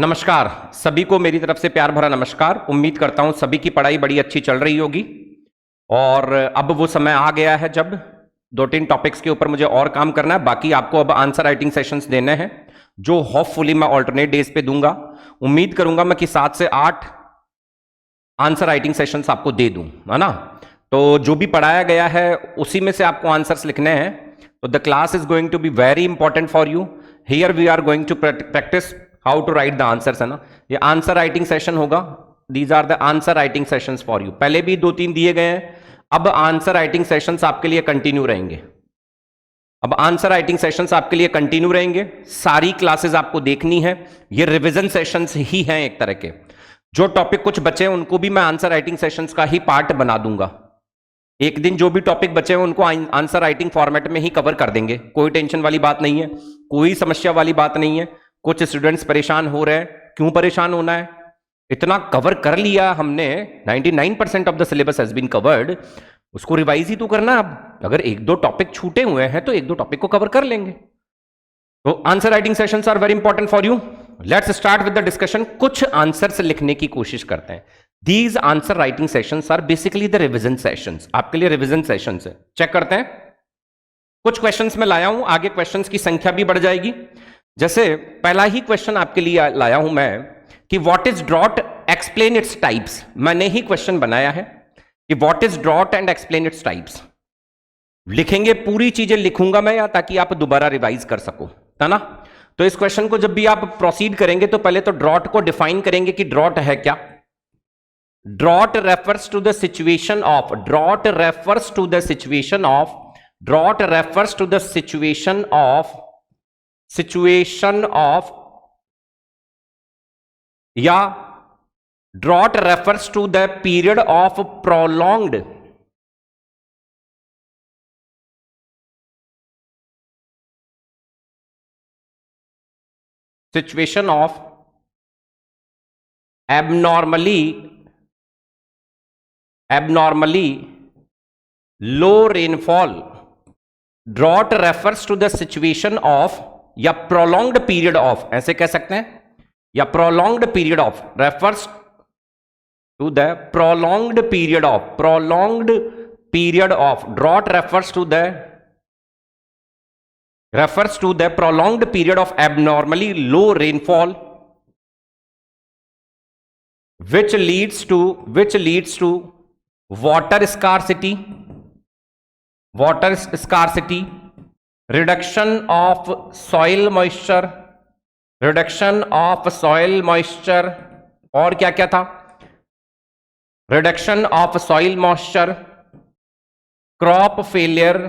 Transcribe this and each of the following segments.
नमस्कार सभी को मेरी तरफ से प्यार भरा नमस्कार। उम्मीद करता हूं सभी की पढ़ाई बड़ी अच्छी चल रही होगी और अब वो समय आ गया है जब दो तीन टॉपिक्स के ऊपर मुझे और काम करना है। बाकी आपको अब आंसर राइटिंग सेशंस देने हैं जो होपफुली मैं ऑल्टरनेट डेज पे दूंगा। उम्मीद करूंगा मैं कि 7 से 8 आंसर राइटिंग सेशंस आपको दे दूं, है ना। तो जो भी पढ़ाया गया है उसी में से आपको आंसर्स लिखने हैं। तो the class is going to be very important for you. Here we are going to practise how to write the answers, है ना। ये आंसर राइटिंग सेशन होगा। These are the answer writing sessions for you. पहले भी 2-3 दिए गए हैं, अब आंसर राइटिंग सेशंस आपके लिए कंटिन्यू रहेंगे। अब आंसर राइटिंग सेशंस आपके लिए कंटिन्यू रहेंगे। सारी क्लासेस आपको देखनी है। ये रिवीजन सेशंस ही हैं एक तरह के। जो टॉपिक कुछ बचे हैं उनको भी मैं आंसर राइटिंग सेशंस का ही पार्ट बना दूंगा। एक दिन जो भी टॉपिक बचे हैं उनको आंसर राइटिंग फॉर्मेट में ही कवर कर देंगे। कोई टेंशन वाली बात नहीं है, कोई समस्या वाली बात नहीं है। कुछ स्टूडेंट्स परेशान हो रहे हैं, क्यों परेशान होना है, इतना कवर कर लिया हमने। 99% of the syllabus has been covered. उसको रिवाइज ही तो करना। अब अगर 1-2 टॉपिक छूटे हुए हैं तो 1-2 टॉपिक को कवर कर लेंगे। तो answer writing sessions are very important for you. Let's start with the discussion. कुछ आंसर्स लिखने की कोशिश करते हैं। These answer writing sessions are basically the revision sessions. आपके लिए रिवीजन सेशंस है। चेक करते हैं। कुछ क्वेश्चंस मैं लाया हूं, आगे क्वेश्चंस की संख्या भी बढ़ जाएगी। जैसे पहला ही क्वेश्चन आपके लिए लाया हूं मैं कि what is drought, explain its types. मैंने ही क्वेश्चन बनाया है कि what is drought and explain its types. लिखेंगे, पूरी चीजें लिखूंगा मैं, या ताकि आप दोबारा रिवाइज कर सको, है ना। तो इस क्वेश्चन को जब भी आप प्रोसीड करेंगे तो पहले तो ड्रॉट को डिफाइन करेंगे कि ड्रॉट है क्या। Drought refers to the situation of, drought refers to the situation of, drought refers to the situation of, या drought refers to the period of prolonged, situation of abnormally low rainfall. Drought refers to the situation of या prolonged period of, ऐसे कह सकते हैं, या prolonged period of, refers to the prolonged period of, drought refers to the prolonged period of abnormally low rainfall which leads to water scarcity, reduction of soil moisture, और क्या क्या था, reduction of soil moisture, crop failure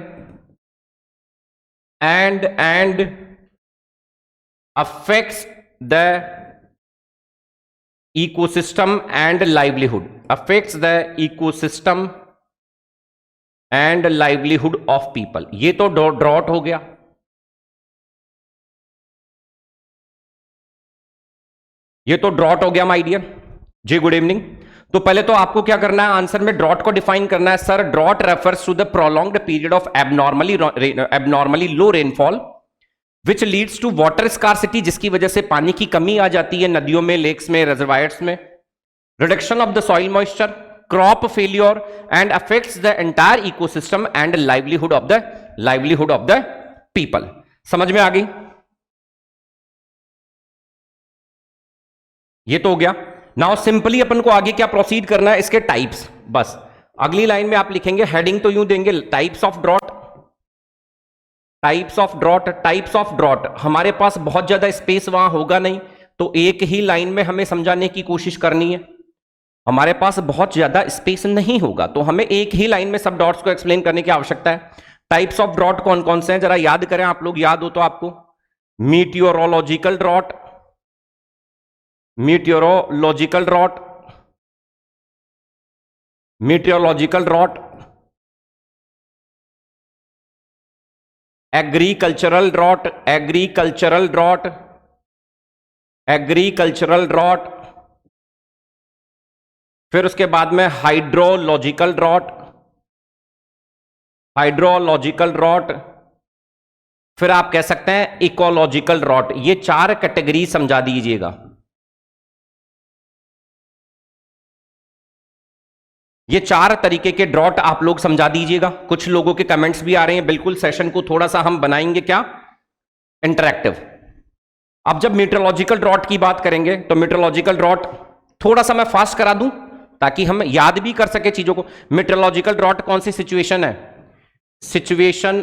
and affects the ecosystem and livelihood, of people. ये तो drought हो गया। My dear ji, good evening. तो पहले तो आपको क्या करना है, आंसर में ड्रॉट को डिफाइन करना है। Sir, drought refers to the prolonged period of abnormally low rainfall which leads to water scarcity, जिसकी वजह से पानी की कमी आ जाती है नदियों में, लेक्स में, रिजर्वायर्स में। Reduction of the soil moisture, crop failure and affects the entire ecosystem and livelihood of the people. समझ में आ गई? ये तो हो गया। नाउ सिंपली अपन को आगे क्या प्रोसीड करना है, इसके टाइप्स। बस अगली लाइन में आप लिखेंगे, हेडिंग तो यूं देंगे, टाइप्स ऑफ ड्रॉट। हमारे पास बहुत ज्यादा स्पेस वहां होगा नहीं, तो एक ही लाइन में हमें समझाने की कोशिश करनी है। हमारे पास बहुत ज्यादा स्पेस नहीं होगा, तो हमें एक ही लाइन में सब डॉट्स को एक्सप्लेन करने की आवश्यकता है। टाइप्स ऑफ ड्रॉट कौन कौन से हैं, जरा याद करें आप लोग, याद हो तो आपको। मीटियोरोलॉजिकल ड्रॉट, एग्रीकल्चरल ड्रॉट, फिर उसके बाद में हाइड्रोलॉजिकल ड्रॉट, फिर आप कह सकते हैं इकोलॉजिकल ड्रॉट। ये 4 कैटेगरी समझा दीजिएगा। ये 4 तरीके के ड्रॉट आप लोग समझा दीजिएगा। कुछ लोगों के कमेंट्स भी आ रहे हैं, बिल्कुल सेशन को थोड़ा सा हम बनाएंगे क्या, इंटरैक्टिव। अब जब मीटरोलॉजिकल ड्रॉट की बात करेंगे तो मीटरोलॉजिकल ड्रॉट थोड़ा सा मैं फास्ट करा दूं ताकि हम याद भी कर सके चीजों को। मीटरोलॉजिकल ड्रॉट कौन सी सिचुएशन है, situation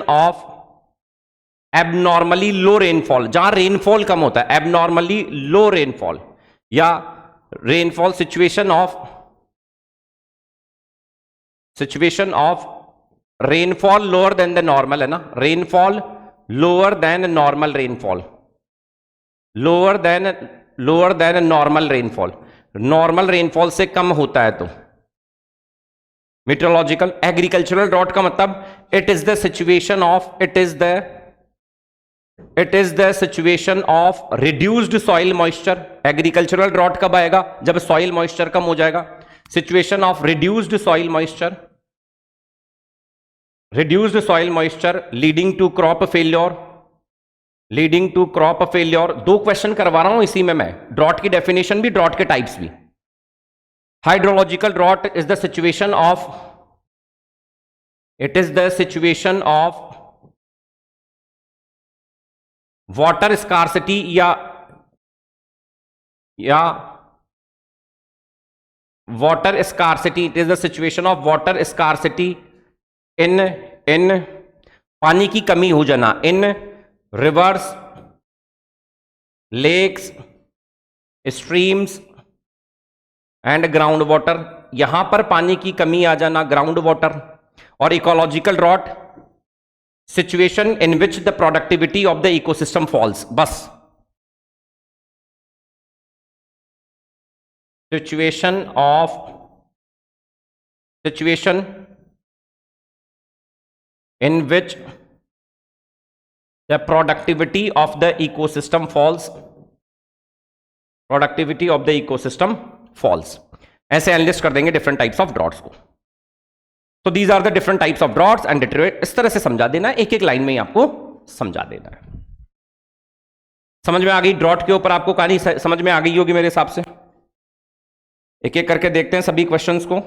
of abnormally low rainfall, जहां रेनफॉल कम होता है, एबनॉर्मली लो रेनफॉल या rainfall, situation of rainfall lower than the normal, है ना, rainfall lower than normal rainfall, lower than normal rainfall, normal rainfall से कम होता है तो मीटरोलॉजिकल। एग्रीकल्चरल ड्रॉट का मतलब it is the situation of reduced soil moisture. Agricultural drought कब आएगा, जब सॉइल मॉइस्चर कम हो जाएगा। Situation of reduced soil moisture leading to crop failure. 2 question करवा रहा हूं इसी में मैं, ड्रॉट की डेफिनेशन भी, ड्रॉट के टाइप्स भी। Hydrological drought is the situation of water scarcity या water scarcity, it is the situation of water scarcity in पानी की कमी हो जाना, in rivers, lakes, streams and ground water, यहां पर पानी की कमी आ जाना, ग्राउंड वाटर। और ecological drought, situation in which the productivity of the ecosystem falls, बस situation in which the productivity of the ecosystem falls, ऐसे एनालिस्ट कर देंगे डिफरेंट टाइप्स ऑफ ड्रॉट्स को। तो these are the different types of droughts and डिटेरेट, इस तरह से समझा देना, एक एक लाइन में ही आपको समझा देना है। समझ में आ गई ड्रॉट के ऊपर आपको कहानी समझ में आ गई होगी मेरे हिसाब से। एक एक करके देखते हैं सभी क्वेश्चंस को।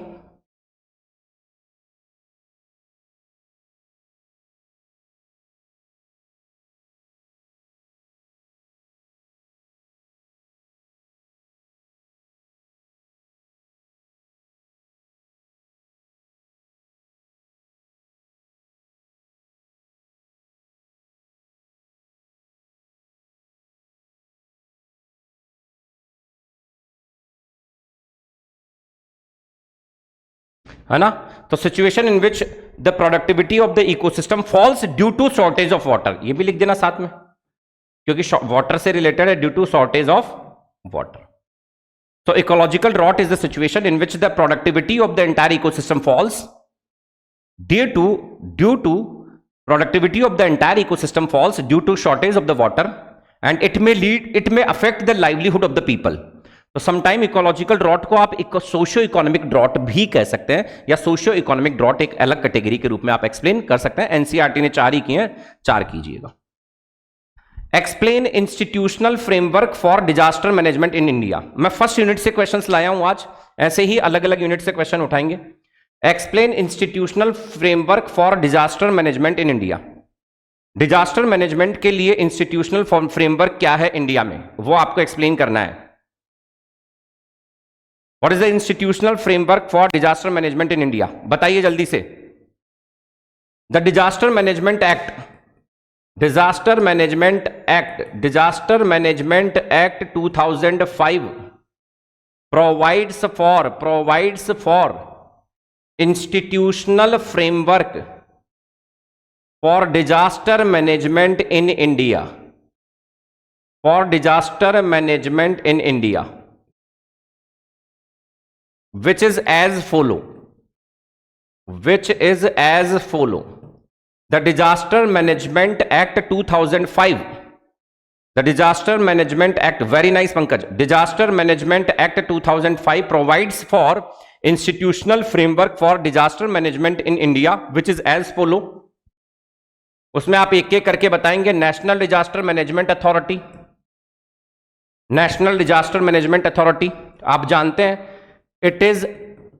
है ना, तो situation in which the productivity of the ecosystem falls due to shortage of water, ये भी लिख देना साथ में, क्योंकि वाटर से रिलेटेड है, due to shortage of water. So ecological drought is the situation in which the productivity of the entire ecosystem falls due to productivity of the entire ecosystem falls due to shortage of the water, and it may affect the livelihood of the people. तो sometime ecological drought को आप एक socio economic drought भी कह सकते हैं, या socio economic drought एक अलग कैटेगरी के रूप में आप एक्सप्लेन कर सकते हैं। एनसीईआरटी ने 4 ही किए हैं, 4 कीजिएगा। Explain institutional framework for disaster management in India. मैं फर्स्ट यूनिट से क्वेश्चंस लाया हूं आज, ऐसे ही अलग अलग यूनिट से क्वेश्चन उठाएंगे। Explain institutional framework for disaster management in India. Disaster management के लिए इंस्टीट्यूशनल फ्रेमवर्क क्या है इंडिया में, वो आपको एक्सप्लेन करना है। What is the institutional framework for disaster management in India, बताइए जल्दी से। The disaster management act 2005 provides for institutional framework for disaster management in India, which is as follow. The Disaster Management Act 2005. The Disaster Management Act, very nice Pankaj. Disaster Management Act 2005 provides for institutional framework for disaster management in India, which is as follow. उसमें आप एक एक करके बताएंगे। National disaster management authority, national disaster management authority आप जानते हैं, it is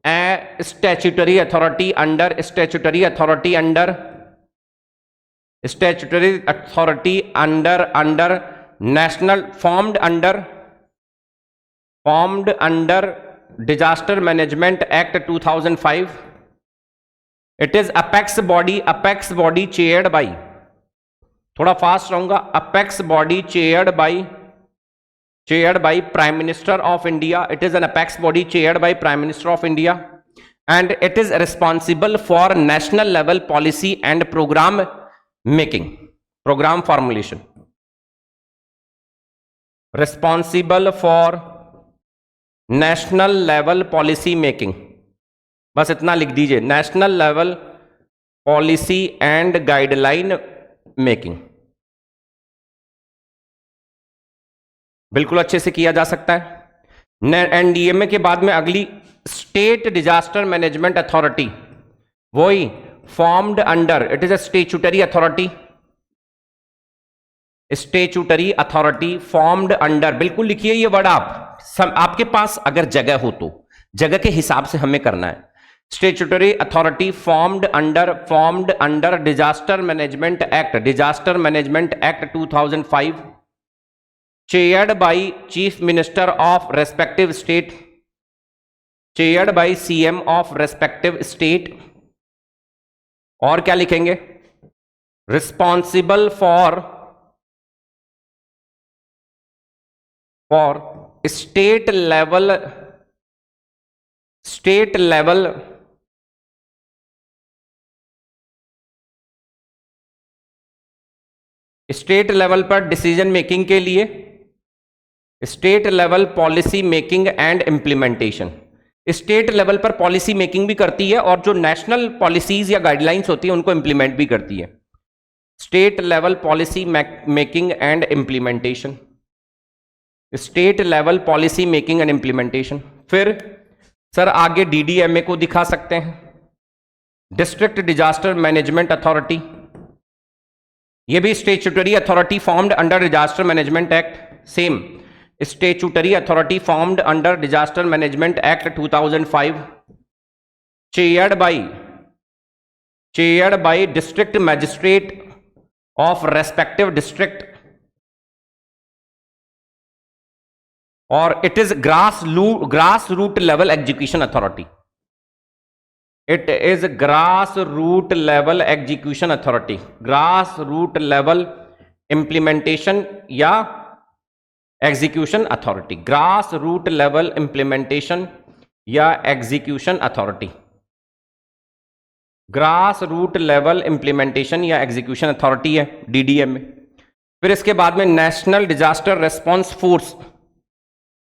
a statutory authority under national formed under disaster management act 2005. It is apex body chaired by, थोड़ा फास्ट रहूंगा, apex body chaired by Prime Minister of India. It is an apex body chaired by Prime Minister of India, and it is responsible for national level policy and program formulation. Responsible for national level policy making. बस इतना लिख दीजिए, national level policy and guideline making. बिल्कुल अच्छे से किया जा सकता है. एनडीएमए के बाद में अगली स्टेट डिजास्टर मैनेजमेंट अथॉरिटी, वही formed under, it is a statutory authority formed under. बिल्कुल लिखिए ये वर्ड आप, आपके पास अगर जगह हो तो जगह के हिसाब से हमें करना है. Statutory authority formed under disaster management act 2005, chaired by chief minister of respective state, chaired by CM of respective state. और क्या लिखेंगे, responsible for state level पर डिसीजन मेकिंग के लिए, state level policy making and implementation. State level पर policy making भी करती है और जो नेशनल पॉलिसीज या गाइडलाइंस होती है उनको इंप्लीमेंट भी करती है. State level policy making and implementation, state level policy making and implementation. फिर सर आगे डीडीएमए को दिखा सकते हैं, डिस्ट्रिक्ट डिजास्टर मैनेजमेंट अथॉरिटी. ये भी statutory authority formed under disaster management act, same statutory authority formed under disaster management act 2005, chaired by district magistrate of respective district, और it is grass root level execution authority. It is grass root level execution authority, grass root level implementation या execution authority, grass root level implementation या execution authority, grass root level implementation या execution authority है DDM में. फिर इसके बाद में national disaster response force,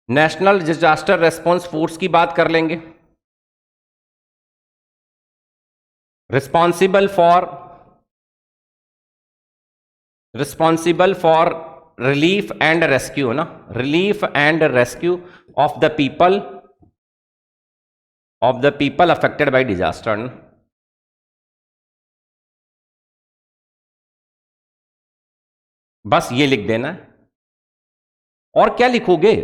national disaster response force की बात कर लेंगे. Responsible for relief and rescue, ना, relief and rescue of the people affected by disaster. बस ये लिख देना है. और क्या लिखोगे,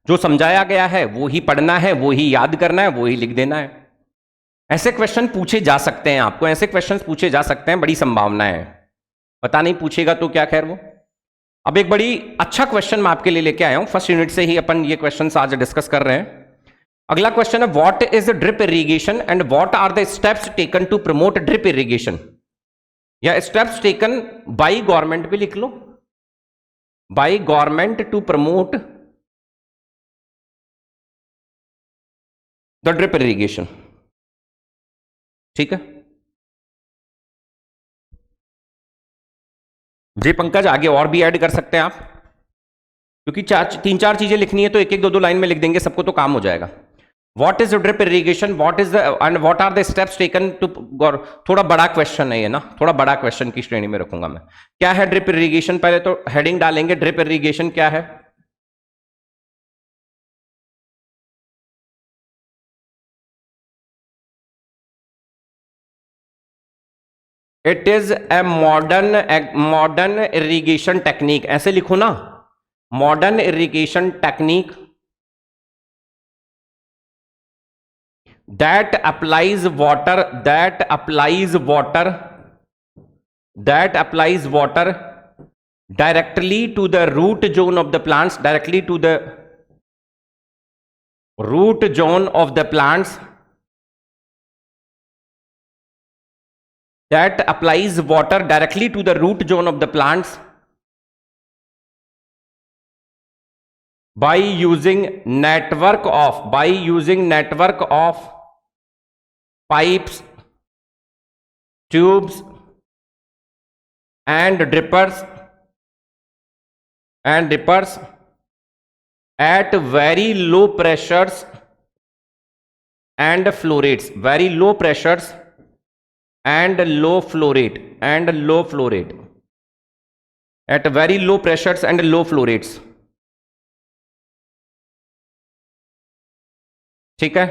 जो समझाया गया है वो ही पढ़ना है, वो ही याद करना है, वो ही लिख देना है. ऐसे क्वेश्चन पूछे जा सकते हैं, आपको ऐसे क्वेश्चन पूछे जा सकते हैं, बड़ी संभावना है. पता नहीं पूछेगा तो क्या, खैर वो. अब एक बड़ी अच्छा क्वेश्चन मैं आपके लिए लेके आया हूं, फर्स्ट यूनिट से ही अपन ये क्वेश्चन आज डिस्कस कर रहे हैं. अगला क्वेश्चन है, what is drip irrigation and what are the steps taken to promote drip irrigation, या स्टेप्स टेकन बाय गवर्नमेंट भी लिख लो, by government to promote the drip irrigation. ठीक है जी पंकज, आगे और भी ऐड कर सकते हैं आप, क्योंकि तीन चार चीजें लिखनी है तो एक एक दो लाइन में लिख देंगे, सबको तो काम हो जाएगा. What is drip irrigation, what is the and what are the steps taken to, थोड़ा बड़ा क्वेश्चन है ये ना, थोड़ा बड़ा क्वेश्चन की श्रेणी में रखूंगा मैं. क्या है ड्रिप इरिगेशन, पहले तो हेडिंग डालेंगे, ड्रिप इरिगेशन क्या है. It is a modern irrigation technique, ऐसे लिखो ना, modern irrigation technique that applies water directly to the root zone of the plants, directly to the root zone of the plants, that applies water directly to the root zone of the plants by using network of pipes, tubes and drippers at very low pressures and flow rates, very low pressures and low flow rate, at very low pressures and low flow rates. ठीक है,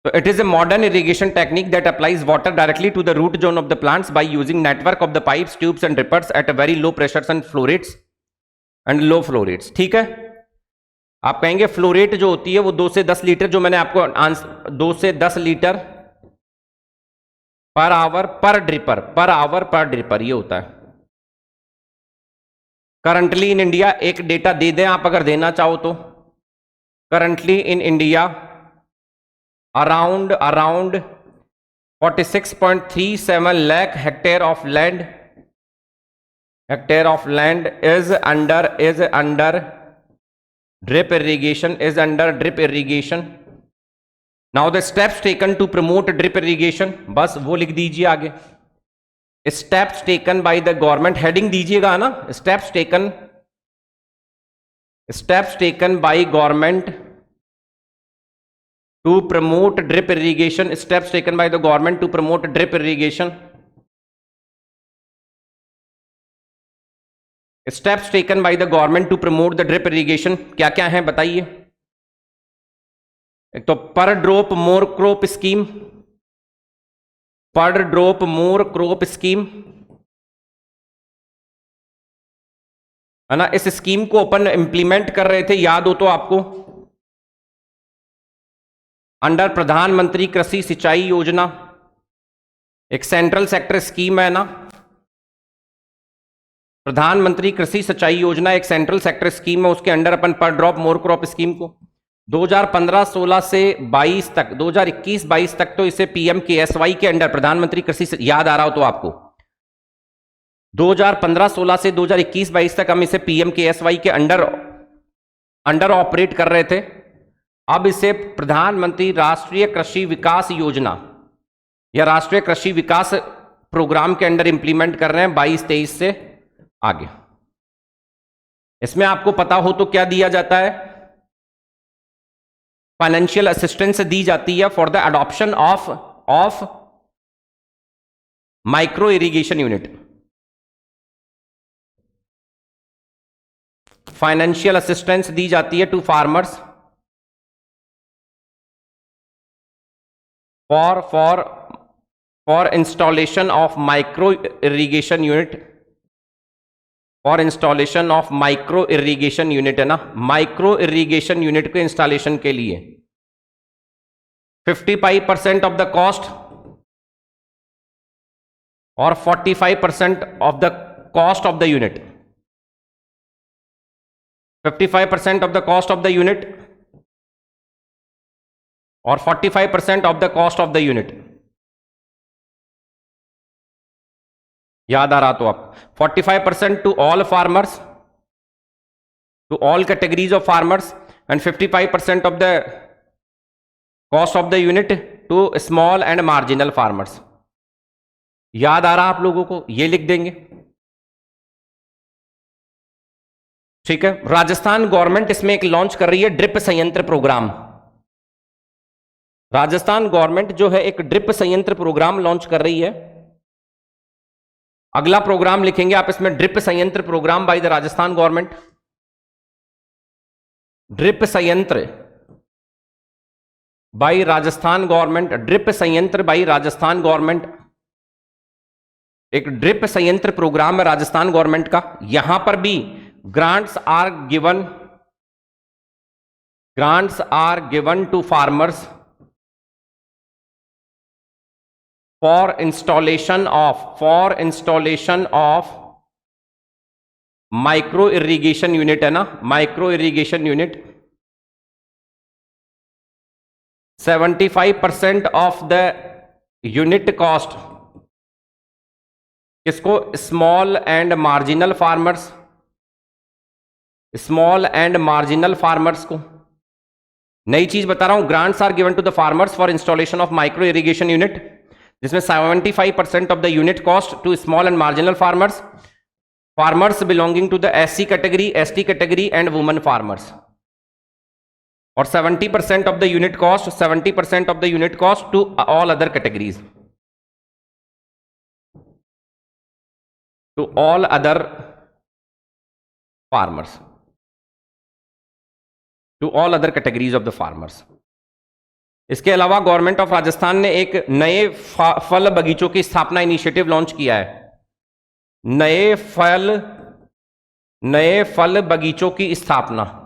so it is a modern irrigation technique that applies water directly to the root zone of the plants by using network of the pipes, tubes and drippers at a very low pressures and flow rates and low flow rates. ठीक है, आप कहेंगे flow rate जो होती है वो 2 से 10 litre, जो मैंने आपको 2 से 10 लीटर पर आवर पर ड्रिपर ये होता है करंटली इन इंडिया। एक डेटा दे दें आप अगर देना चाहो तो, currently in India around 46.37 lakh hectare of land is under drip irrigation, now the steps taken to promote drip irrigation, बस वो लिख दीजिए आगे, steps taken by the government, heading दीजिएगा ना, steps taken by government to promote drip irrigation, steps taken by the government to promote drip irrigation, steps taken by the government to promote the drip irrigation क्या क्या है बताइए। एक तो पर drop more crop scheme, है ना। इस स्कीम को अपन इंप्लीमेंट कर रहे थे, याद हो तो आपको, अंडर प्रधानमंत्री कृषि सिंचाई योजना, एक सेंट्रल सेक्टर स्कीम है ना। प्रधानमंत्री कृषि सिंचाई योजना एक सेंट्रल सेक्टर स्कीम है, उसके अंडर अपन पर ड्रॉप मोर क्रॉप स्कीम को 2015-16 से 22 तक, 2021-22 तक तो इसे PMKSY के अंडर, प्रधानमंत्री कृषि, याद आ रहा हो तो आपको, 2015-16 से 2021-22 तक हम इसे PMKSY के अंडर ऑपरेट कर रहे थे। अब इसे प्रधानमंत्री राष्ट्रीय कृषि विकास योजना या राष्ट्रीय कृषि विकास प्रोग्राम के अंडर इंप्लीमेंट कर रहे हैं 22-23 से आगे। इसमें आपको पता हो तो क्या दिया जाता है, फाइनेंशियल असिस्टेंस दी जाती है for the adoption of micro irrigation unit. Financial assistance दी जाती है to farmers for installation of micro irrigation unit, for installation of micro irrigation unit, है ना। माइक्रो इरिगेशन यूनिट के इंस्टॉलेशन के लिए 55% ऑफ द कॉस्ट और 45% of the cost of the unit, 55% of the cost of the unit और 45% of the cost of the unit. याद आ रहा तो आप, 45% to all farmers, to all categories of farmers, and 55% of the cost of the unit to small and marginal farmers. याद आ रहा आप लोगों को, ये लिख देंगे, ठीक है। राजस्थान गवर्नमेंट इसमें एक लॉन्च कर रही है ड्रिप संयंत्र प्रोग्राम। राजस्थान गवर्नमेंट जो है एक ड्रिप संयंत्र प्रोग्राम लॉन्च कर रही है। अगला प्रोग्राम लिखेंगे आप इसमें, ड्रिप संयंत्र programme by the Rajasthan government, drip संयंत्र बाय राजस्थान गवर्नमेंट, ड्रिप संयंत्र बाय राजस्थान गवर्नमेंट, एक ड्रिप संयंत्र प्रोग्राम है राजस्थान गवर्नमेंट का। यहां पर भी grants are given to farmers for installation of micro irrigation unit, है ना, micro irrigation unit. 75% of the unit cost किसको? Small and marginal farmers, small and marginal farmers को। नई चीज बता रहा हूं, grants are given to the farmers for installation of micro irrigation unit, जिसमें 75% of the unit cost to small and marginal farmers, farmers belonging to the SC category, ST category and women farmers. और 70% of the unit cost, 70% of the unit cost to all other categories, to all other farmers, to all other categories of the farmers. इसके अलावा government of Rajasthan ने एक नए फल बगीचों की स्थापना इनिशिएटिव लॉन्च किया है। नए फल बगीचों की स्थापना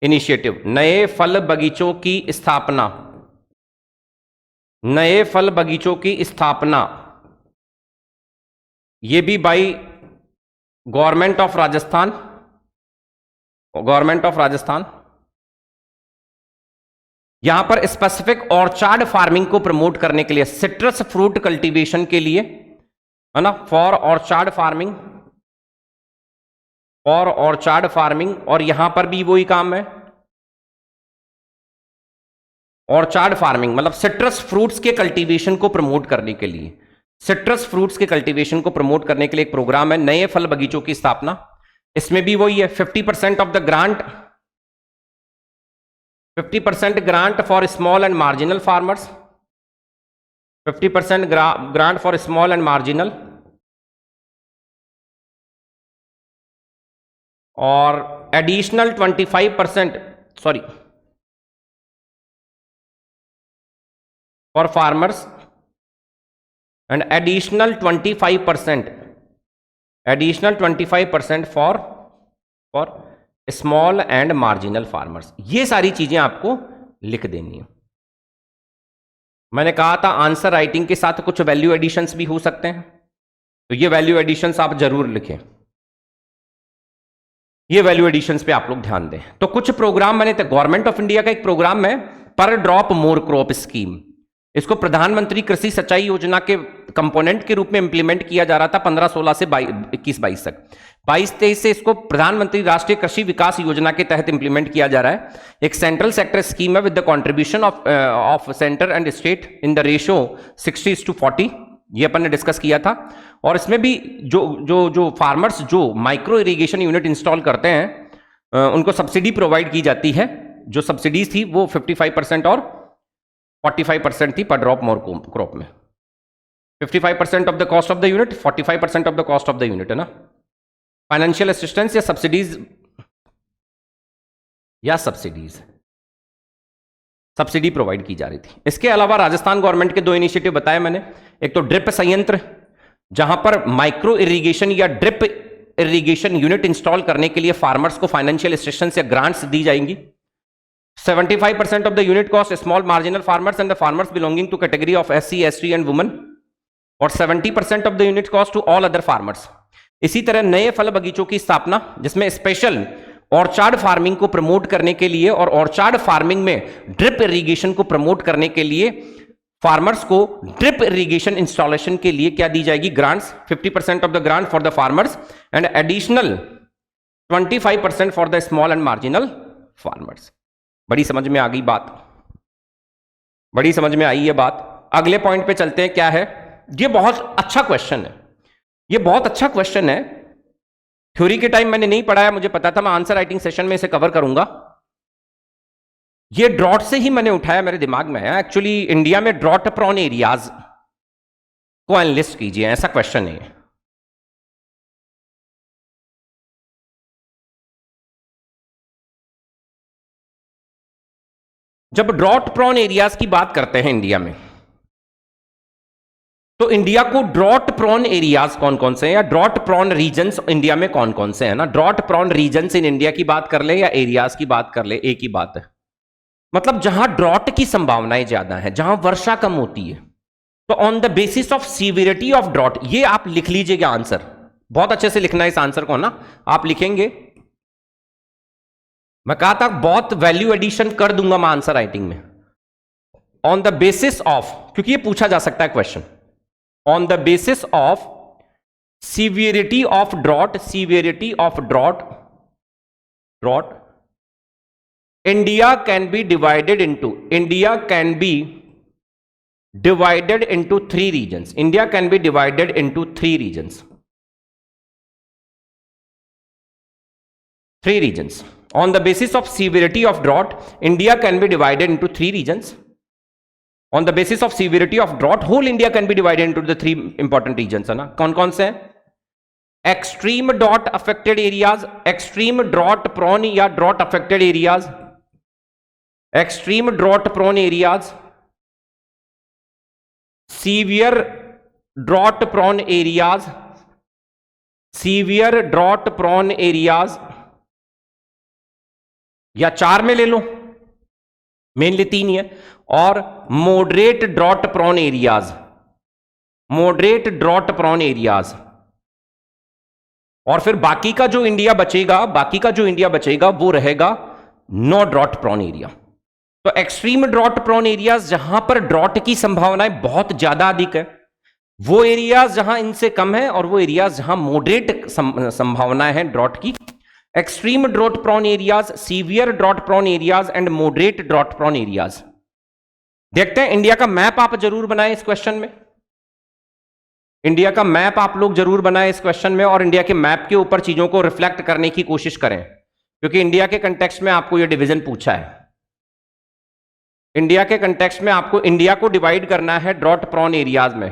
इनिशिएटिव, नए फल बगीचों की स्थापना, नए फल बगीचों की स्थापना, ये भी by government of Rajasthan, government of Rajasthan. यहां पर स्पेसिफिक ऑर्चार्ड फार्मिंग को प्रमोट करने के लिए, सिट्रस फ्रूट कल्टीवेशन के लिए, है ना, for orchard farming, for orchard farming. और यहां पर भी वही काम है, ऑर्चार्ड फार्मिंग मतलब सिट्रस फ्रूट्स के कल्टीवेशन को प्रमोट करने के लिए, सिट्रस फ्रूट्स के कल्टीवेशन को प्रमोट करने के लिए एक प्रोग्राम है, नए फल बगीचों की स्थापना। इसमें भी वही है, 50% of the grant, 50% grant for small and marginal farmers, 50% grant for small and marginal, और additional 25%, sorry, for farmers and additional 25% for small and marginal farmers. ये सारी चीजें आपको लिख देनी है। मैंने कहा था आंसर राइटिंग के साथ कुछ वैल्यू एडिशंस भी हो सकते हैं, तो ये वैल्यू एडिशंस आप जरूर लिखें, ये वैल्यू एडिशंस पे आप लोग ध्यान दें। तो कुछ प्रोग्राम मैंने, गवर्नमेंट ऑफ इंडिया का एक प्रोग्राम है पर ड्रॉप मोर क्रॉप स्कीम, इसको प्रधानमंत्री कृषि सिंचाई योजना के कंपोनेंट के रूप में इंप्लीमेंट किया जा रहा था 15-16 से 21-22 तक। 22-23 से इसको प्रधानमंत्री राष्ट्रीय कृषि विकास योजना के तहत इंप्लीमेंट किया जा रहा है। एक सेंट्रल सेक्टर स्कीम है with the contribution of centre and state in the ratio 60:40, ये अपन ने डिस्कस किया था। और इसमें भी जो फार्मर्स जो माइक्रो इरिगेशन यूनिट इंस्टॉल करते हैं उनको सब्सिडी प्रोवाइड की जाती है। जो सब्सिडीज थी वो 55% और 45% थी पर ड्रॉप मोर क्रॉप में। 55% of the cost of the unit, 45% of the cost of the unit, है ना। फाइनेंशियल असिस्टेंस या सब्सिडी प्रोवाइड की जा रही थी। इसके अलावा राजस्थान गवर्नमेंट के 2 इनिशिएटिव बताए मैंने। एक तो ड्रिप संयंत्र, जहां पर माइक्रो इरिगेशन या ड्रिप इरिगेशन यूनिट इंस्टॉल करने के लिए फार्मर्स को फाइनेंशियल असिस्टेंस या ग्रांट्स दी जाएंगी। 75% of the unit cost small marginal farmers and the farmers belonging to category of SC, ST and women, और 70% of the unit cost to all other farmers। इसी तरह नए फल बगीचों की स्थापना, जिसमें स्पेशल ऑर्चार्ड फार्मिंग को प्रमोट करने के लिए और ऑर्चार्ड फार्मिंग में ड्रिप इरिगेशन को प्रमोट करने के लिए फार्मर्स को ड्रिप इरिगेशन इंस्टॉलेशन के लिए क्या दी जाएगी? Grants. 50% of the grant for the farmers and additional 25% for the small and marginal farmers. बड़ी समझ में आ गई बात, बड़ी समझ में आई ये बात। अगले पॉइंट पे चलते हैं। क्या है ये? बहुत अच्छा क्वेश्चन है, ये बहुत अच्छा क्वेश्चन है। थ्योरी के टाइम मैंने नहीं पढ़ाया, मुझे पता था मैं आंसर राइटिंग सेशन में इसे कवर करूंगा। ये ड्रॉट से ही मैंने उठाया, मेरे दिमाग में है। एक्चुअली इंडिया में ड्रॉट प्रॉन एरियाज को एनालिस्ट कीजिए, ऐसा क्वेश्चन है। जब ड्रॉट प्रॉन एरियाज की बात करते हैं इंडिया में, तो इंडिया को ड्रॉट प्रोन एरियाज कौन कौन से हैं, या ड्रॉट प्रोन रीजन्स इंडिया में कौन कौन से हैं ना। Drought prone regions in India की बात कर ले या एरियाज की बात कर ले, एक ही बात है। मतलब जहां ड्रॉट की संभावनाएं ज्यादा हैं, जहां वर्षा कम होती है, तो on the basis of severity of drought, ये आप लिख लीजिएगा आंसर, बहुत अच्छे से लिखना है इस आंसर को ना। आप लिखेंगे, मैं कहा था बहुत वैल्यू एडिशन कर दूंगा मैं आंसर राइटिंग में। ऑन द बेसिस ऑफ, क्योंकि ये पूछा जा सकता है question, on the basis of severity of drought, severity of drought, drought, India can be divided into, India can be divided into 3 regions. India can be divided into 3 regions. 3 regions. On the basis of severity of drought, India can be divided into 3 regions. On the basis of severity of drought, whole India can be divided into the 3 important regions, है ना। कौन कौन से हैं? Extreme drought affected areas, extreme drought prone या drought affected areas, extreme drought prone areas, severe drought prone areas, severe drought prone areas, या 4 में ले लो, मेनली 3 ही है, और moderate drought prone areas, moderate drought prone areas. और फिर बाकी का जो इंडिया बचेगा, बाकी का जो इंडिया बचेगा वो रहेगा नो ड्रॉट प्रोन एरिया। तो एक्सट्रीम ड्रॉट प्रोन एरियाज, जहां पर ड्रॉट की संभावनाएं बहुत ज्यादा अधिक है, वो एरियाज जहां इनसे कम है, और वो एरियाज जहां मॉडरेट संभावनाएं हैं ड्रॉट की। Extreme drought prone areas, severe drought prone areas and moderate drought prone areas. देखते हैं, इंडिया का मैप आप जरूर बनाएं इस क्वेश्चन में, इंडिया का मैप आप लोग जरूर बनाएं इस क्वेश्चन में, और इंडिया के मैप के ऊपर चीजों को रिफ्लेक्ट करने की कोशिश करें, क्योंकि इंडिया के कंटेक्स्ट में आपको यह डिवीजन पूछा है। इंडिया के कंटेक्स्ट में आपको इंडिया को डिवाइड करना है ड्रॉट प्रोन एरियाज में,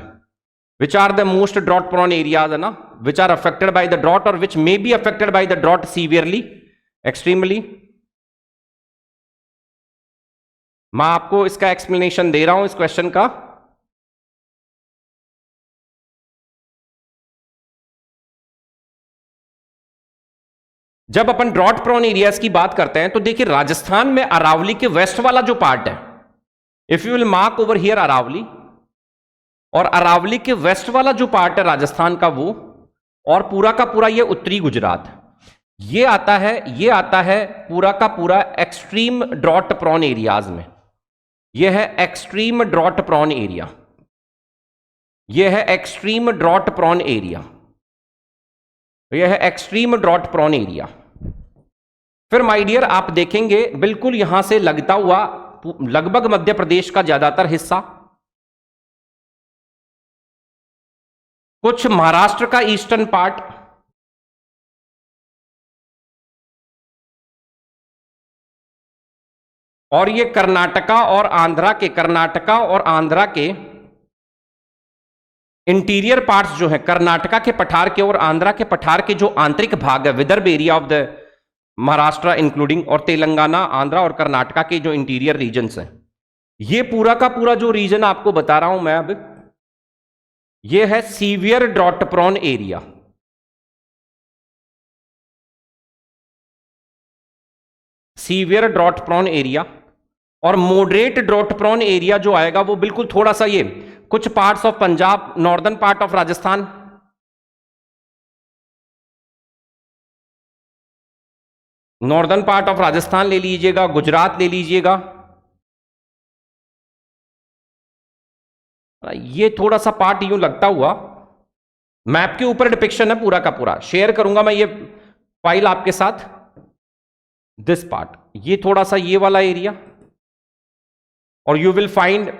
which are the most drought prone areas, है ना, which are affected by the drought और which may be affected by the drought severely, extremely. मैं आपको इसका एक्सप्लेनेशन दे रहा हूं इस क्वेश्चन का। जब अपन ड्रॉट प्रोन एरियाज की बात करते हैं तो देखिए, राजस्थान में अरावली के वेस्ट वाला जो पार्ट है, if you will mark over here Aravalli, और अरावली के वेस्ट वाला जो पार्ट है राजस्थान का वो, और पूरा का पूरा ये उत्तरी गुजरात, ये आता है पूरा का पूरा एक्सट्रीम ड्रॉट प्रोन एरियाज में। ये है एक्सट्रीम ड्रॉट प्रोन एरिया, ये है एक्सट्रीम ड्रॉट प्रोन एरिया, यह है एक्सट्रीम ड्रॉट प्रोन एरिया। फिर माय डियर आप देखेंगे बिल्कुल यहां से लगता हुआ लगभग मध्य प्रदेश का ज्यादातर हिस्सा, कुछ महाराष्ट्र का ईस्टर्न पार्ट, और ये कर्नाटका और आंध्रा के इंटीरियर पार्ट्स जो है, कर्नाटका के पठार के और आंध्रा के पठार के जो आंतरिक भाग है, Vidarbha area of the Maharashtra including, और तेलंगाना, आंध्रा और कर्नाटका के जो इंटीरियर रीजन्स हैं, ये पूरा का पूरा जो रीजन आपको बता रहा हूं मैं अब, ये है severe drought prone area. Severe drought prone area, और मॉडरेट ड्रॉट प्रोन एरिया जो आएगा वो बिल्कुल थोड़ा सा ये कुछ parts of Punjab, northern part of Rajasthan, northern part of Rajasthan ले लीजिएगा, गुजरात ले लीजिएगा, ये थोड़ा सा पार्ट यूं लगता हुआ, मैप के ऊपर डिपिक्शन है पूरा का पूरा, शेयर करूंगा मैं ये फाइल आपके साथ। दिस पार्ट, ये थोड़ा सा ये वाला एरिया, और you will find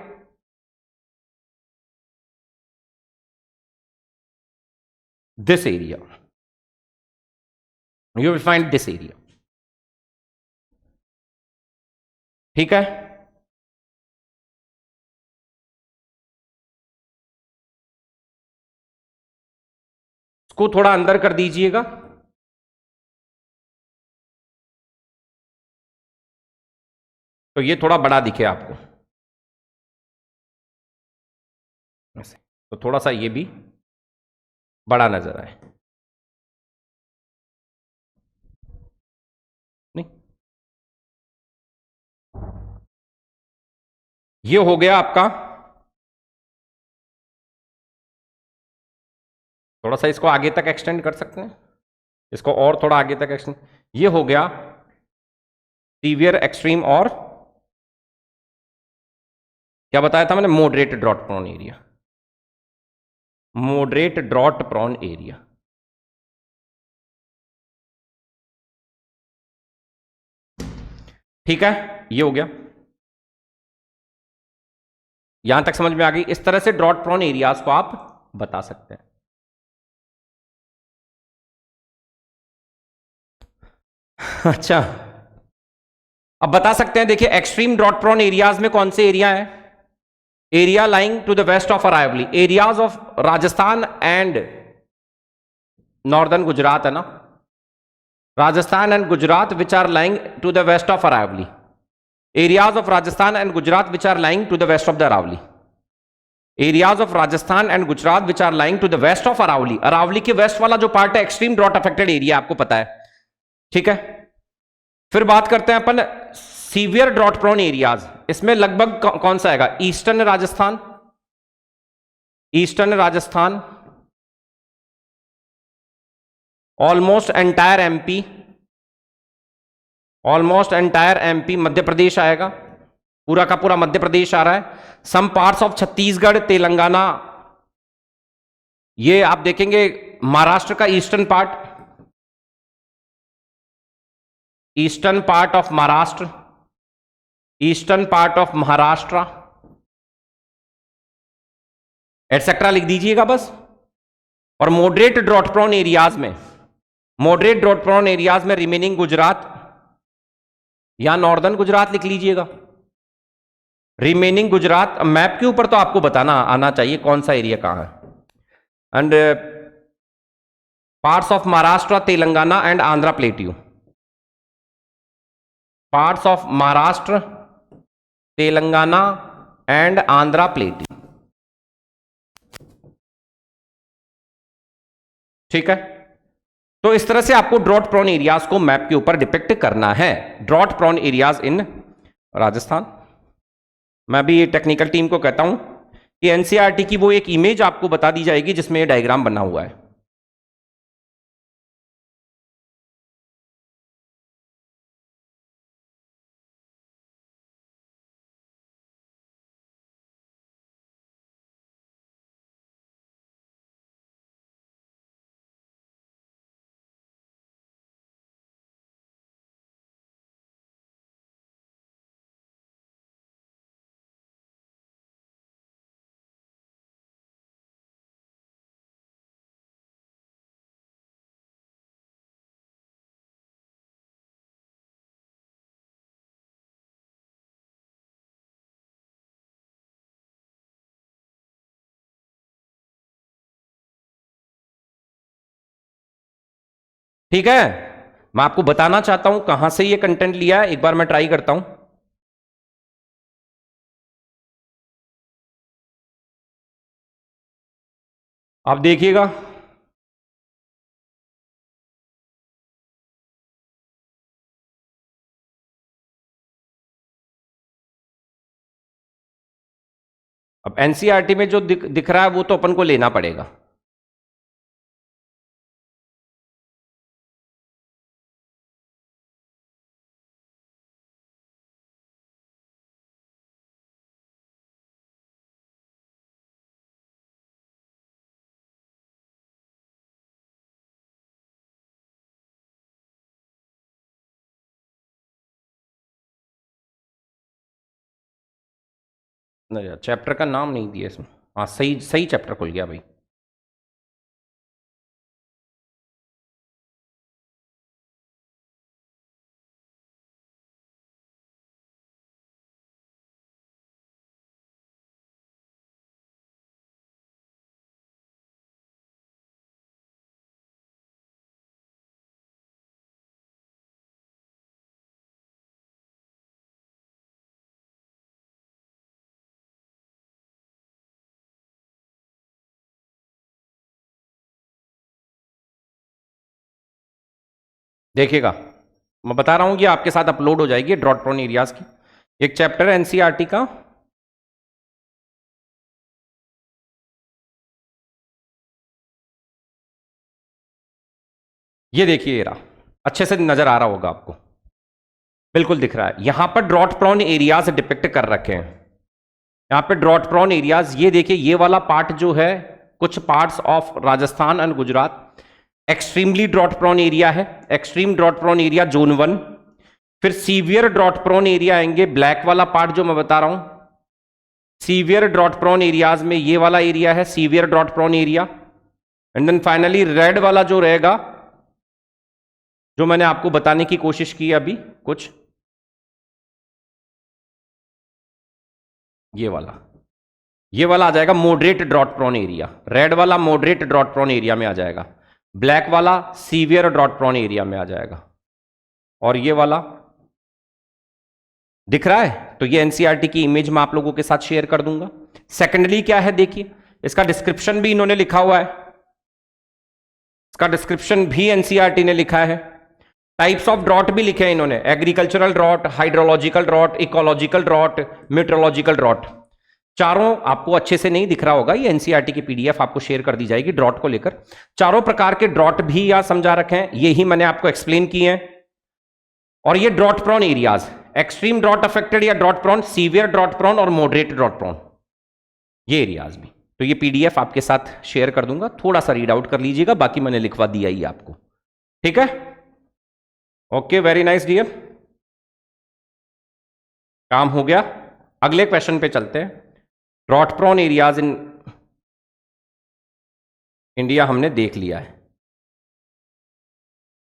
this area, you will find this area. ठीक है, इसको थोड़ा अंदर कर दीजिएगा, तो ये थोड़ा बड़ा दिखे आपको ऐसे। तो थोड़ा सा ये भी बड़ा नजर आए, नहीं? ये हो गया आपका, थोड़ा सा इसको आगे तक एक्सटेंड कर सकते हैं, इसको और थोड़ा आगे तक एक्सटेंड। ये हो गया सीवियर, एक्सट्रीम और क्या बताया था मैंने, moderate drought prone area, moderate drought prone area. ठीक है, ये हो गया, यहां तक समझ में आ गई। इस तरह से ड्रॉट प्रोन एरियाज को आप बता सकते हैं। अच्छा, अब बता सकते हैं, देखिए एक्सट्रीम ड्रॉट प्रोन एरियाज में कौन से एरिया है? Area lying to the west of Aravalli, areas of Rajasthan and northern Gujarat है ना, Rajasthan and Gujarat which are lying to the west of Aravalli, areas of Rajasthan and Gujarat which are lying to the west of the Aravalli, areas of Rajasthan and Gujarat which are lying to the west of Aravalli. Aravalli के west वाला जो part है extreme drought affected area, आपको पता है, ठीक है। फिर बात करते हैं अपन सीवियर ड्रॉट प्रोन एरियाज, इसमें लगभग कौन सा आएगा? Eastern Rajasthan, eastern Rajasthan, almost entire MP, almost entire MP, Madhya Pradesh आएगा, पूरा का पूरा मध्य प्रदेश आ रहा है, some parts of Chhattisgarh, Telangana, ये आप देखेंगे महाराष्ट्र का eastern part, eastern part of Maharashtra, eastern part of Maharashtra etcetera लिख दीजिएगा बस। और मॉडरेट ड्रॉट प्रोन एरियाज में, मॉडरेट ड्रॉट प्रोन एरियाज में रिमेनिंग गुजरात या नॉर्दर्न गुजरात लिख लीजिएगा, रिमेनिंग गुजरात। मैप के ऊपर तो आपको बताना आना चाहिए कौन सा एरिया कहां है। And parts of Maharashtra, Telangana and Andhra plateau, parts of Maharashtra, Telangana and Andhra plateau, ठीक है। तो इस तरह से आपको ड्रॉट प्रोन एरियाज को मैप के ऊपर डिपिक्ट करना है, drought prone areas in Rajasthan. मैं भी ये टेक्निकल टीम को कहता हूं कि एनसीईआरटी की वो एक इमेज आपको बता दी जाएगी जिसमें ये डायग्राम बना हुआ है। ठीक है, मैं आपको बताना चाहता हूं कहां से ये कंटेंट लिया है, एक बार मैं ट्राई करता हूं। आप देखिएगा, अब एनसीईआरटी में जो दिख रहा है वो तो अपन को लेना पड़ेगा। नहीं, चैप्टर का नाम नहीं दिया इसमें। हाँ, सही सही चैप्टर खुल गया भाई। देखिएगा, मैं बता रहा हूं कि आपके साथ अपलोड हो जाएगी ड्रॉट प्रोन एरियाज की एक चैप्टर है एनसीईआरटी का। ये देखिए, ये रहा, अच्छे से नजर आ रहा होगा आपको, बिल्कुल दिख रहा है। यहां पर ड्रॉट प्रोन एरियाज डिपिक्ट कर रखे हैं। यहां पे ड्रॉट प्रोन एरियाज, ये देखिए, ये वाला पार्ट जो है, कुछ parts of Rajasthan and Gujarat extremely drought prone area है। Extreme drought prone area zone 1। फिर सीवियर ड्रॉट प्रोन एरिया आएंगे, ब्लैक वाला पार्ट जो मैं बता रहा हूं, सीवियर ड्रॉट प्रोन एरियाज में ये वाला एरिया है, severe drought prone area. And then finally red वाला जो रहेगा, जो मैंने आपको बताने की कोशिश की अभी कुछ, ये वाला आ जाएगा moderate drought prone area. Red वाला मॉडरेट ड्रॉट प्रोन एरिया में आ जाएगा, ब्लैक वाला सीवियर ड्रॉट प्रोन एरिया में आ जाएगा, और ये वाला दिख रहा है। तो ये एनसीईआरटी की इमेज मैं आप लोगों के साथ शेयर कर दूंगा। सेकेंडली क्या है, देखिए, इसका डिस्क्रिप्शन भी इन्होंने लिखा हुआ है, इसका डिस्क्रिप्शन भी एनसीईआरटी ने लिखा है। टाइप्स ऑफ ड्रॉट भी लिखे हैं इन्होंने, agricultural drought, hydrological drought, ecological drought, meteorological drought. चारों आपको अच्छे से नहीं दिख रहा होगा, ये एनसीईआरटी की पीडीएफ आपको शेयर कर दी जाएगी ड्रॉट को लेकर। चारों प्रकार के ड्रॉट भी यहां समझा रखे हैं, ये ही मैंने आपको एक्सप्लेन किए हैं। और ये drought prone areas, extreme drought affected या drought prone, severe drought prone और मॉडरेट ड्रॉट प्रोन, ये एरियाज भी। तो ये पीडीएफ आपके साथ शेयर कर दूंगा, थोड़ा सा रीड आउट कर लीजिएगा, बाकी मैंने लिखवा दिया ही आपको, ठीक है। ओके, वेरी नाइस डियर, काम हो गया। अगले क्वेश्चन पे चलते हैं। Drought prone areas in India हमने देख लिया है,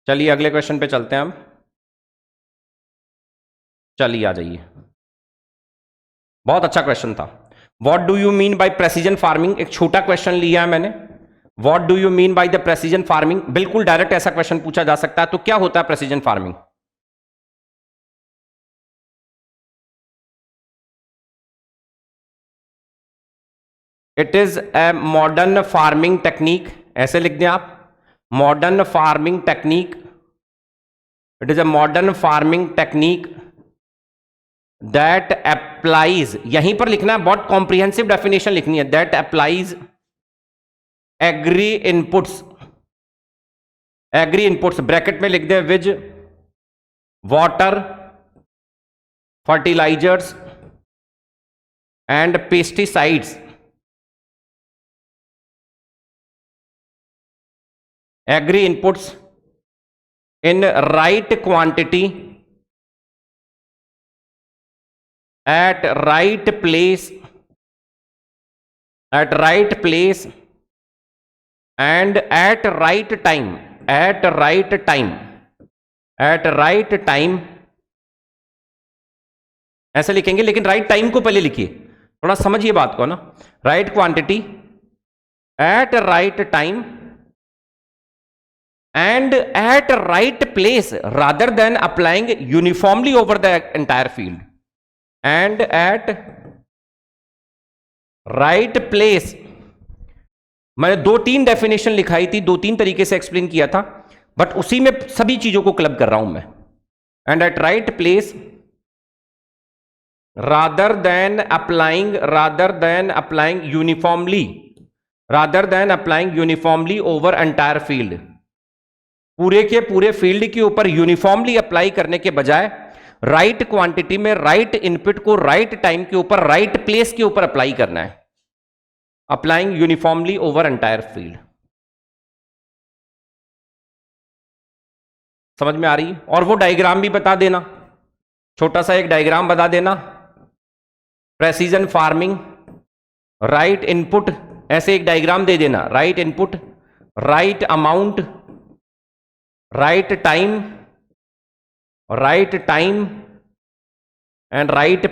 चलिए अगले क्वेश्चन पे चलते हैं हम। चलिए आ जाइए, बहुत अच्छा क्वेश्चन था। What do you mean by precision farming, एक छोटा क्वेश्चन लिया है मैंने। What do you mean by the precision farming, बिल्कुल डायरेक्ट ऐसा क्वेश्चन पूछा जा सकता है। तो क्या होता है precision farming? It is a modern farming technique, ऐसे लिख दें आप, modern farming technique. It is a modern farming technique that applies, यहीं पर लिखना है, बहुत कॉम्प्रिहेंसिव डेफिनेशन लिखनी है, that applies agri inputs, agri inputs bracket में लिख दे, which water, fertilisers and pesticides, agri inputs in right quantity at right place and at right time, ऐसे लिखेंगे, लेकिन राइट टाइम को पहले लिखिए, थोड़ा समझिए बात को ना। Right quantity eight right time and at right place rather than applying uniformly over the entire field, and at right place, मैंने 2-3 डेफिनेशन लिखाई थी, 2-3 तरीके से एक्सप्लेन किया था, बट उसी में सभी चीजों को क्लब कर रहा हूं मैं। And at right place rather than applying uniformly over entire field, पूरे के पूरे फील्ड के ऊपर यूनिफॉर्मली अप्लाई करने के बजाय राइट क्वांटिटी में राइट इनपुट को राइट टाइम के ऊपर राइट प्लेस के ऊपर अप्लाई करना है। Applying uniformly over entire field, समझ में आ रही है? और वो डायग्राम भी बता देना, छोटा सा एक डायग्राम बता देना, प्रेसिजन फार्मिंग, राइट इनपुट, ऐसे एक डायग्राम दे देना, right input, right amount, right time and right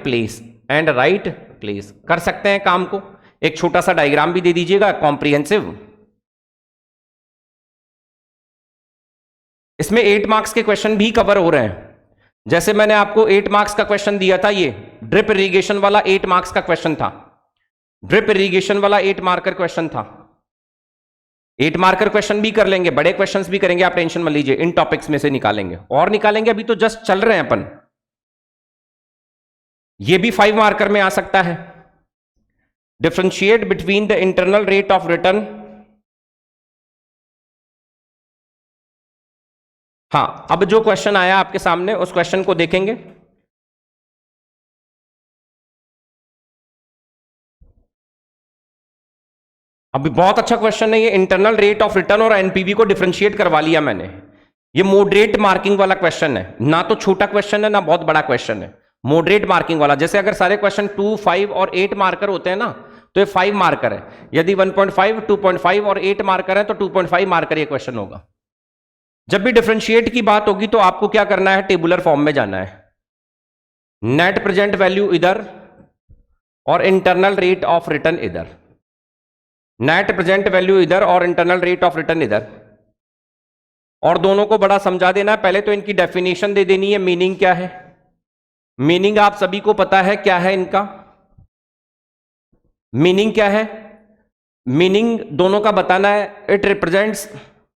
place, कर सकते हैं काम को। एक छोटा सा डायग्राम भी दे दीजिएगा कॉम्प्रिहेंसिव। इसमें 8 मार्क्स के क्वेश्चन भी कवर हो रहे हैं। जैसे मैंने आपको 8 मार्क्स का क्वेश्चन दिया था, ये ड्रिप इरिगेशन वाला 8 मार्क्स का क्वेश्चन था, ड्रिप इरिगेशन वाला 8 मार्कर क्वेश्चन था। 8 मार्कर क्वेश्चन भी कर लेंगे, बड़े क्वेश्चंस भी करेंगे, आप टेंशन मत लीजिए, इन टॉपिक्स में से निकालेंगे और निकालेंगे, अभी तो जस्ट चल रहे हैं अपन। ये भी 5 मार्कर में आ सकता है। Differentiate between the internal rate of return, हाँ, अब जो क्वेश्चन आया आपके सामने उस क्वेश्चन को देखेंगे। अभी बहुत अच्छा क्वेश्चन है ये, इंटरनल रेट ऑफ रिटर्न और एनपीवी को डिफरेंशिएट करवा लिया मैंने। ये मॉडरेट मार्किंग वाला क्वेश्चन है, ना तो छोटा क्वेश्चन है ना बहुत बड़ा क्वेश्चन है, मॉडरेट मार्किंग वाला। जैसे अगर सारे क्वेश्चन 2, 5 और 8 मार्कर होते हैं ना, तो ये 5 मार्कर है। यदि 1.5, 2.5 और 8 मार्कर है तो 2.5 मार्कर ये क्वेश्चन होगा। जब भी डिफरेंशिएट की बात होगी तो आपको क्या करना है, टेबुलर फॉर्म में जाना है। नेट प्रेजेंट वैल्यू इधर और इंटरनल रेट ऑफ रिटर्न इधर, नेट प्रेजेंट वैल्यू इधर और इंटरनल रेट ऑफ रिटर्न इधर, और दोनों को बड़ा समझा देना है। पहले तो इनकी डेफिनेशन दे देनी है, मीनिंग क्या है। मीनिंग आप सभी को पता है क्या है इनका, मीनिंग क्या है, मीनिंग दोनों का बताना है। It represents,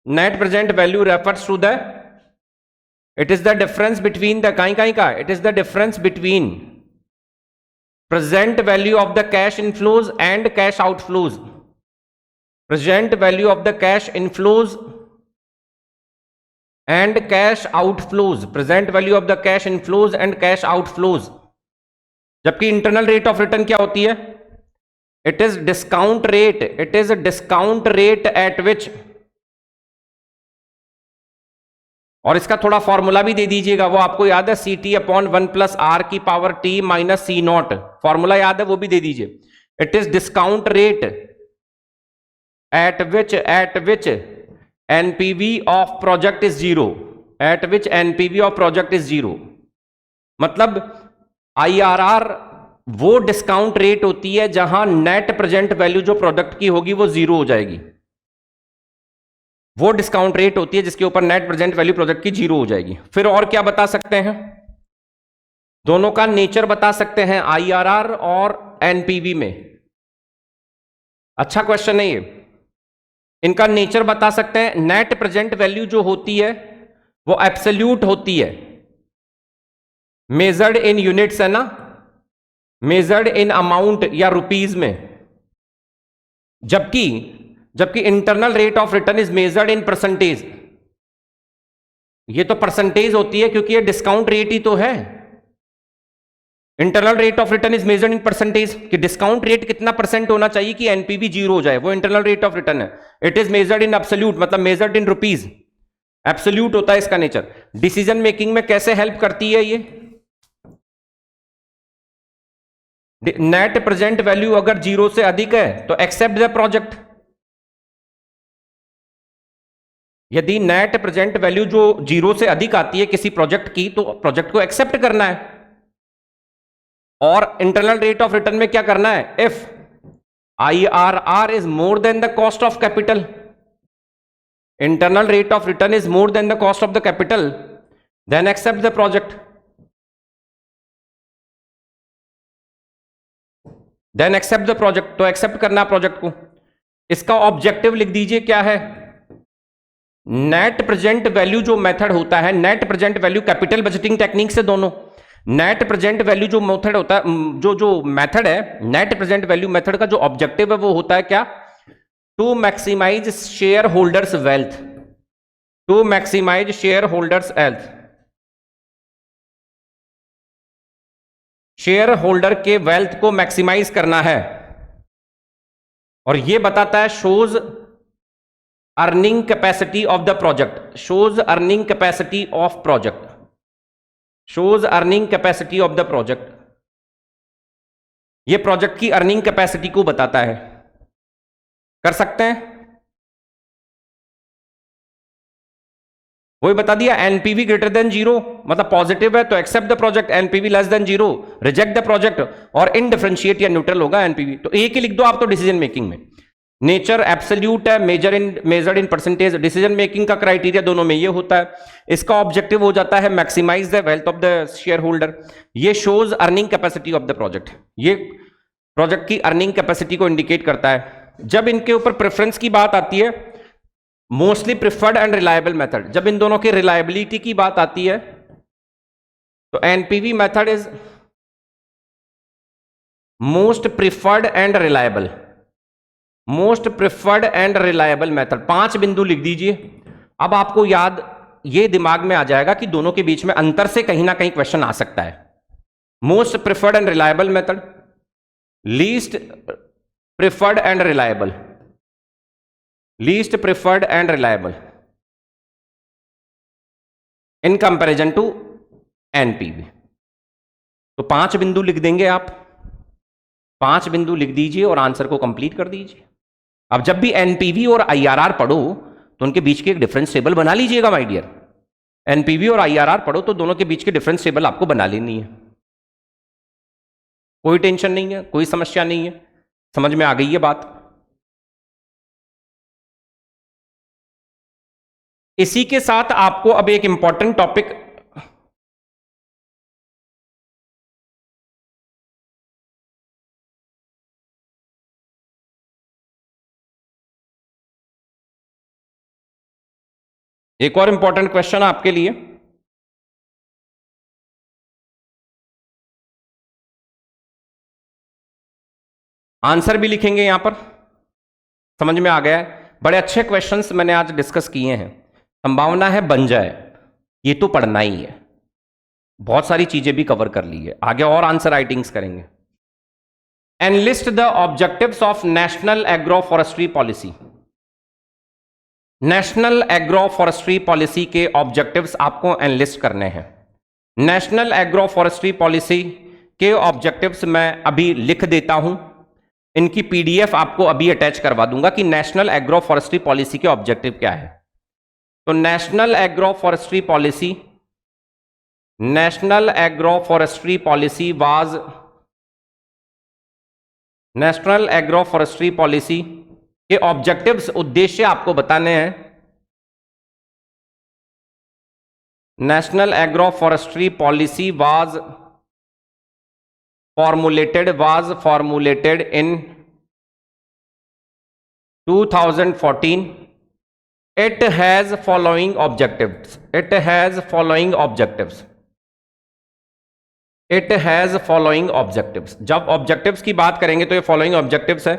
net present value refers to the, it is the difference between the, कहीं का, it is the difference between present value of the cash inflows and cash outflows, present value of the cash inflows and cash outflows, present value of the cash inflows and cash outflows. जबकि internal rate of return क्या होती है, it is discount rate, it is discount rate at विच, और इसका थोड़ा formula भी दे दीजिएगा, वो आपको याद है, CT/1 + R⁻T - C0, फॉर्मूला याद है, वो भी दे दीजिए। It is discount rate at which NPV of project is 0, eight which NPV of project is 0। मतलब IRR वो डिस्काउंट रेट होती है जहां नेट प्रेजेंट वैल्यू जो प्रोडक्ट की होगी वो 0 हो जाएगी। वो डिस्काउंट रेट होती है जिसके ऊपर नेट प्रेजेंट वैल्यू प्रोडक्ट की 0 हो जाएगी। फिर और क्या बता सकते हैं, दोनों का नेचर बता सकते हैं IRR और NPV में। अच्छा क्वेश्चन है ये, इनका नेचर बता सकते हैं। नेट प्रेजेंट वैल्यू जो होती है वो एब्सोल्यूट होती है, मेजर्ड इन यूनिट्स है ना, मेजर्ड इन अमाउंट या रुपीज में, जबकि internal rate of return is measured in percentage. ये तो परसेंटेज होती है क्योंकि ये डिस्काउंट रेट ही तो है। Internal rate of return is measured in percentage, कि डिस्काउंट रेट कितना परसेंट होना चाहिए कि एनपीवी 0 हो जाए, वो इंटरनल रेट ऑफ रिटर्न है। It is measured in absolute, मतलब मेजर्ड इन रुपीज, एब्सोल्यूट होता है इसका नेचर। डिसीजन मेकिंग में कैसे हेल्प करती है ये, नेट प्रेजेंट वैल्यू अगर 0 से अधिक है तो एक्सेप्ट द प्रोजेक्ट। यदि नेट प्रेजेंट वैल्यू जो 0 से अधिक आती है किसी प्रोजेक्ट की, तो प्रोजेक्ट को एक्सेप्ट करना है। और इंटरनल रेट ऑफ रिटर्न में क्या करना है, if IRR is more than the cost of capital, internal rate of return is more than the cost of the capital, then accept the project, then accept the project. तो accept करना project को। इसका objective लिख दीजिए क्या है, net present value जो method होता है, net present value capital budgeting technique से दोनों, नेट प्रेजेंट वैल्यू जो मेथड होता है, जो मेथड है, नेट प्रेजेंट वैल्यू मेथड का जो ऑब्जेक्टिव है वो होता है क्या, to maximise shareholders wealth, to maximise shareholders wealth, shareholder के वेल्थ को मैक्सिमाइज करना है। और ये बताता है shows earning capacity of the project, shows earning capacity of project, shows earning capacity of the project. ये project की अर्निंग कैपेसिटी को बताता है। कर सकते हैं, वही बता दिया। एनपीवी ग्रेटर देन 0 मतलब पॉजिटिव है तो accept the project, NPV less than 0 reject the project, और इनडिफरेंशिएट या न्यूट्रल होगा एनपीवी। तो एक ही लिख दो आप तो डिसीजन मेकिंग में। नेचर एब्सोल्यूट है, measured in percentage. Decision making का क्राइटेरिया दोनों में ये होता है। इसका ऑब्जेक्टिव हो जाता है maximise the wealth of the shareholder. ये shows earning capacity of the project, ये प्रोजेक्ट की अर्निंग कैपेसिटी को इंडिकेट करता है। जब इनके ऊपर प्रेफरेंस की बात आती है mostly preferred and reliable method, जब इन दोनों की रिलायबिलिटी की बात आती है तो NPV method is most preferred and reliable, most preferred and reliable method. 5 बिंदु लिख दीजिए। अब आपको याद ये दिमाग में आ जाएगा कि दोनों के बीच में अंतर से कहीं ना कहीं क्वेश्चन आ सकता है। Most preferred and reliable method, least preferred and reliable, least preferred and reliable in comparison to NPV. तो 5 बिंदु लिख देंगे आप, 5 बिंदु लिख दीजिए और आंसर को कंप्लीट कर दीजिए। अब जब भी एनपीवी और आईआरआर पढ़ो तो उनके बीच की एक डिफरेंस टेबल बना लीजिएगा माय डियर। एनपीवी और आईआरआर पढ़ो तो दोनों के बीच की डिफरेंस टेबल आपको बना लेनी है। कोई टेंशन नहीं है, कोई समस्या नहीं है। समझ में आ गई है बात? इसी के साथ आपको अब एक इंपॉर्टेंट टॉपिक एक और इंपॉर्टेंट क्वेश्चन आपके लिए। आंसर भी लिखेंगे यहां पर। समझ में आ गया है? बड़े अच्छे क्वेश्चंस मैंने आज डिस्कस किए हैं। संभावना है बन जाए, ये तो पढ़ना ही है। बहुत सारी चीजें भी कवर कर ली है, आगे और आंसर राइटिंग्स करेंगे। Analyst the objectives of national agro forestry policy. National agro forestry policy के ऑब्जेक्टिव्स आपको एनलिस्ट करने हैं। नेशनल एग्रो फॉरेस्ट्री पॉलिसी के ऑब्जेक्टिव्स मैं अभी लिख देता हूं, इनकी पीडीएफ आपको अभी अटैच करवा दूंगा कि नेशनल एग्रो फॉरेस्ट्री पॉलिसी के ऑब्जेक्टिव क्या है। तो national agro forestry policy, national agro forestry policy was, national agro forestry policy के ऑब्जेक्टिव्स, उद्देश्य आपको बताने हैं। National agro forestry policy was formulated in 2014. It has following objectives. It has following objectives. It has following objectives. जब objectives की बात करेंगे तो ये फॉलोइंग ऑब्जेक्टिव्स है।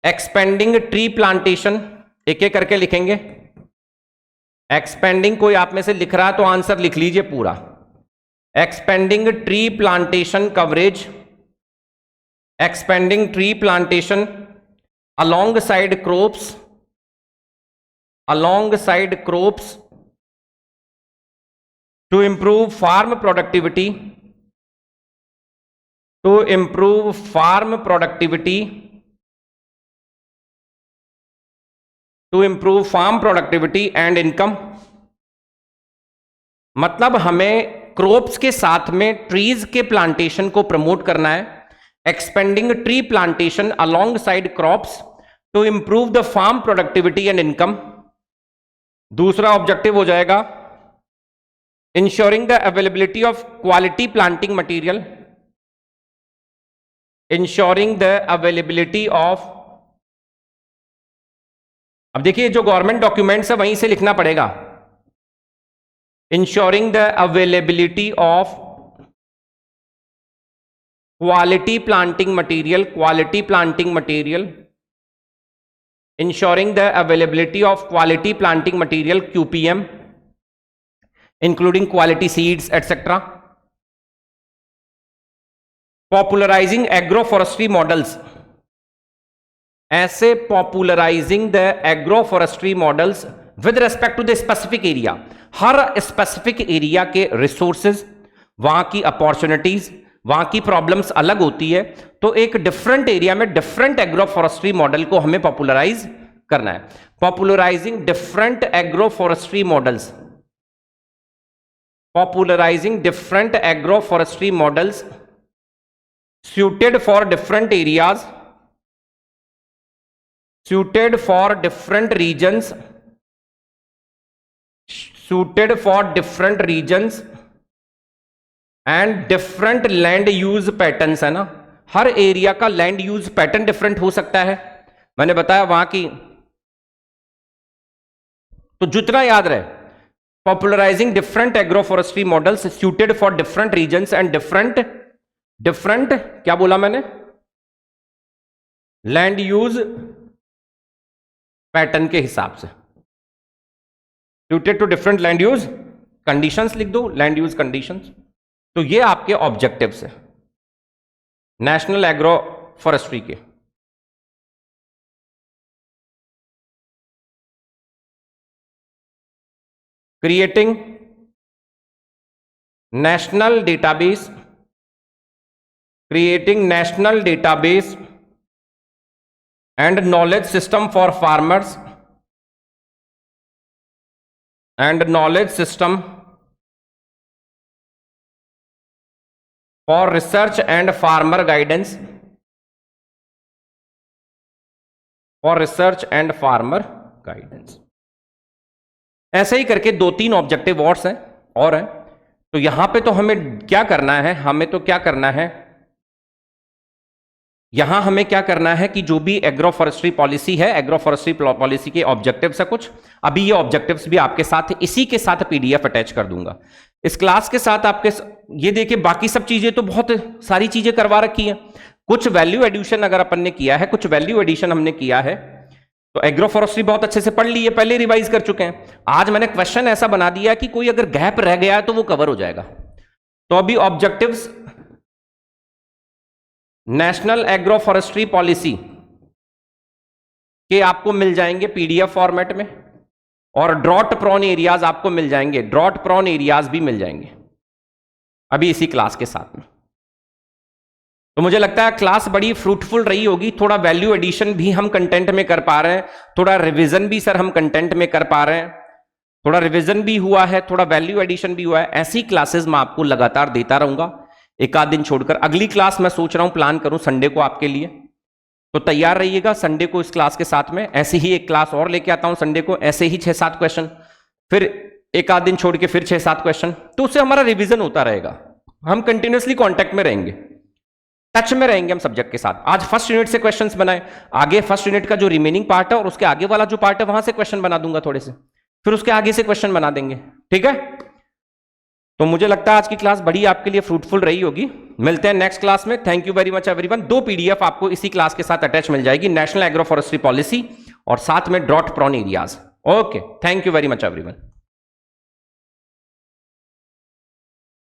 एक्सपेंडिंग ट्री प्लांटेशन, एक एक करके लिखेंगे। एक्सपेंडिंग कोई आप में से लिख रहा है तो आंसर लिख लीजिए पूरा। Expanding tree plantation coverage, expanding tree plantation alongside crops to improve farm productivity, farm productivity and income। मतलब हमें क्रॉप्स के साथ में ट्रीज के प्लांटेशन को प्रमोट करना है। Expanding tree plantation alongside crops to improve the farm productivity and income। दूसरा ऑब्जेक्टिव हो जाएगा ensuring the availability of quality planting material, ensuring the availability of, अब देखिए जो गवर्नमेंट डॉक्यूमेंट्स है वहीं से लिखना पड़ेगा। ensuring the availability of quality planting material, ensuring the availability of quality planting material QPM, including quality seeds etc. Popularizing agroforestry models, ऐसे popularizing the agroforestry models with respect to the specific area। Her specific area के resources, वहां की opportunities, वहां की problems अलग होती है, तो एक डिफरेंट एरिया में डिफरेंट एग्रो फॉरेस्ट्री मॉडल को हमें पॉपुलराइज करना है। Popularising different agroforestry models, popularising different agroforestry models suited for different areas, suited for different regions, suited for different regions and different land use patterns है ना। हर area का land use pattern different हो सकता है। मैंने बताया वहां की तो जितना याद रहे, popularising different agroforestry models suited for different regions and different क्या बोला मैंने, लैंड यूज पैटर्न के हिसाब से, suited to different land use conditions लिख दो, लैंड यूज कंडीशंस। तो ये आपके ऑब्जेक्टिव्स है नेशनल एग्रो फॉरेस्ट्री के। Creating national database, and knowledge system for farmers and knowledge system for research and farmer guidance, ऐसे ही करके 2-3 ऑब्जेक्टिव और हैं। तो यहां पे तो हमें क्या करना है, यहां हमें क्या करना है कि जो भी एग्रो फॉरेस्ट्री पॉलिसी है, एग्रो फॉरेस्ट्री पॉलिसी के ऑब्जेक्टिव्स है कुछ, अभी ये ऑब्जेक्टिव्स भी आपके साथ इसी के साथ पीडीएफ अटैच कर दूंगा इस क्लास के साथ आपके। ये देखिए बाकी सब चीजें तो बहुत सारी चीजें करवा रखी हैं, कुछ वैल्यू एडिशन अगर अपन ने किया है, कुछ वैल्यू एडिशन हमने किया है, तो एग्रो फॉरेस्ट्री बहुत अच्छे से पढ़ ली है, पहले रिवाइज कर चुके हैं। आज मैंने क्वेश्चन ऐसा बना दिया कि कोई अगर गैप रह गया है तो वो कवर हो जाएगा। तो अभी objectives national agro forestry policy के आपको मिल जाएंगे पीडीएफ फॉर्मेट में, और ड्रॉट प्रोन एरियाज आपको मिल जाएंगे, ड्रॉट प्रोन एरियाज भी मिल जाएंगे अभी इसी क्लास के साथ में। तो मुझे लगता है क्लास बड़ी फ्रूटफुल रही होगी। थोड़ा वैल्यू एडिशन भी हम कंटेंट में कर पा रहे हैं, थोड़ा रिवीजन भी सर हम कंटेंट में कर पा रहे हैं, थोड़ा रिवीजन भी हुआ है, थोड़ा वैल्यू एडिशन भी हुआ है। ऐसी क्लासेस मैं आपको लगातार देता रहूंगा, एक आध दिन छोड़कर। अगली क्लास मैं सोच रहा हूं प्लान करूं संडे को आपके लिए, तो तैयार रहिएगा। संडे को इस क्लास के साथ में ऐसे ही एक क्लास और लेके आता हूं संडे को, ऐसे ही 6-7 क्वेश्चन, फिर एक आध दिन छोड़ के फिर 6-7 क्वेश्चन, तो उससे हमारा रिवीजन होता रहेगा। हम कंटिन्यूअसली कांटेक्ट में रहेंगे, टच में रहेंगे हम सब्जेक्ट के साथ। आज फर्स्ट यूनिट से क्वेश्चंस बनाए, आगे फर्स्ट यूनिट का जो रिमेनिंग पार्ट है और उसके आगे वाला जो पार्ट है वहां से क्वेश्चन बना दूंगा थोड़े से, फिर उसके आगे से क्वेश्चन बना देंगे, ठीक है। तो मुझे लगता है आज की क्लास बड़ी आपके लिए फ्रूटफुल रही होगी। मिलते हैं नेक्स्ट क्लास में। Thank you very much everyone. 2 PDF आपको इसी क्लास के साथ अटैच मिल जाएगी, नेशनल एग्रो फॉरेस्ट्री पॉलिसी और साथ में drought prone areas. Okay, thank you very much everyone.